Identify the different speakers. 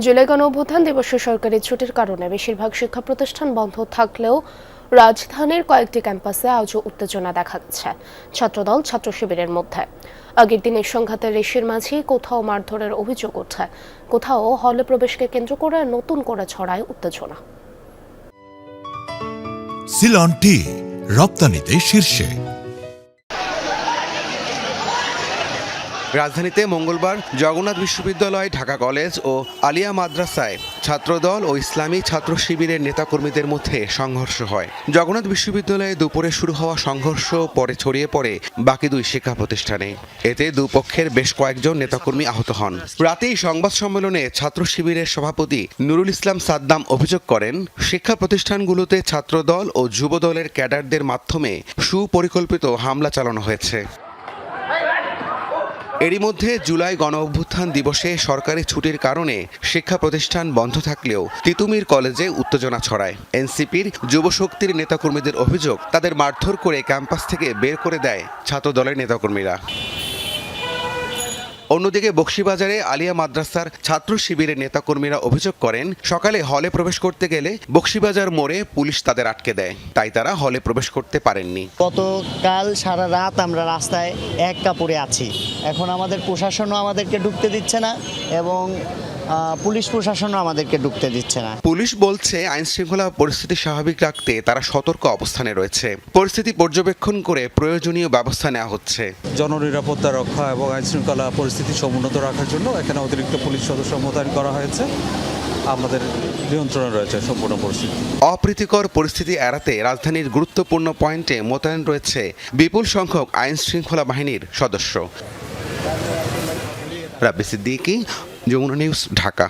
Speaker 1: জুলাই গণঅভ্যুত্থান দিবসে সরকারি ছুটির কারণে বেশিরভাগ শিক্ষা প্রতিষ্ঠান বন্ধ থাকলেও রাজধানীর কয়েকটি ক্যাম্পাসে আজও উত্তেজনা দেখা গেছে ছাত্রদল ছাত্র শিবিরের মধ্যে। আগের দিনের সংঘাতের রেশের মাঝেই কোথাও মারধরের অভিযোগ ওঠে, কোথাও হলে প্রবেশকে কেন্দ্র করে নতুন করে ছড়ায় উত্তেজনা।
Speaker 2: সিলন টি রপ্তানিতে শীর্ষে।
Speaker 3: রাজধানীতে মঙ্গলবার জগন্নাথ বিশ্ববিদ্যালয়, ঢাকা কলেজ ও আলিয়া মাদ্রাসায় ছাত্রদল ও ইসলামী ছাত্র শিবিরের নেতাকর্মীদের মধ্যে সংঘর্ষ হয়। জগন্নাথ বিশ্ববিদ্যালয়ে দুপুরে শুরু হওয়া সংঘর্ষ পরে ছড়িয়ে পড়ে বাকি দুই শিক্ষা প্রতিষ্ঠানে। এতে দুপক্ষের বেশ কয়েকজন নেতাকর্মী আহত হন। রাতেই সংবাদ সম্মেলনে ছাত্র শিবিরের সভাপতি নুরুল ইসলাম সাদ্দাম অভিযোগ করেন, শিক্ষা প্রতিষ্ঠানগুলোতে ছাত্রদল ও যুবদলের ক্যাডারদের মাধ্যমে সুপরিকল্পিত হামলা চালানো হয়েছে। এরই মধ্যে জুলাই গণঅভ্যুত্থান দিবসে সরকারি ছুটির কারণে শিক্ষা প্রতিষ্ঠান বন্ধ থাকলেও তিতুমির কলেজে উত্তেজনা ছড়ায়। এনসিপির যুবশক্তির নেতাকর্মীদের অভিযোগ, তাদের মারধর করে ক্যাম্পাস থেকে বের করে দেয় ছাত্রদলের নেতাকর্মীরা। অন্যদিকে বকশীবাজারে আলিয়া মাদ্রাসার ছাত্র শিবিরের নেতাকর্মীরা অভিযোগ করেন, সকালে হলে প্রবেশ করতে গেলে বকশীবাজার মোড়ে পুলিশ তাদের আটকে দেয়, তাই তারা হলে প্রবেশ করতে পারেননি।
Speaker 4: গতকাল সারা রাত আমরা রাস্তায় এক কাপড়ে আছি। এখন আমাদের প্রশাসনও আমাদেরকে ঢুকতে দিচ্ছে না এবং পুলিশ প্রশাসনও আমাদেরকে ঢুকতে দিচ্ছে না।
Speaker 3: পুলিশ বলছে, আইন শৃঙ্খলা পরিস্থিতি স্বাভাবিক রাখতে তারা সতর্ক অবস্থানে রয়েছে। পরিস্থিতি পর্যবেক্ষণ করে প্রয়োজনীয় ব্যবস্থা নেওয়া হচ্ছে।
Speaker 5: জননিরাপত্তা রক্ষা এবং আইন শৃঙ্খলা পরিস্থিতি সমুন্নত রাখার জন্য এখানে অতিরিক্ত পুলিশ সদস্য মোতায়েন করা হয়েছে। আমাদের নিয়ন্ত্রণে রয়েছে সম্পূর্ণ পরিস্থিতি।
Speaker 3: অপ্রীতিকর পরিস্থিতি এড়াতে রাজধানীর গুরুত্বপূর্ণ পয়েন্টে মোতায়েন রয়েছে বিপুল সংখ্যক আইন শৃঙ্খলা বাহিনীর সদস্য। রাব্বি সিদ্দিকী, যমুনা নিউজ, ঢাকা।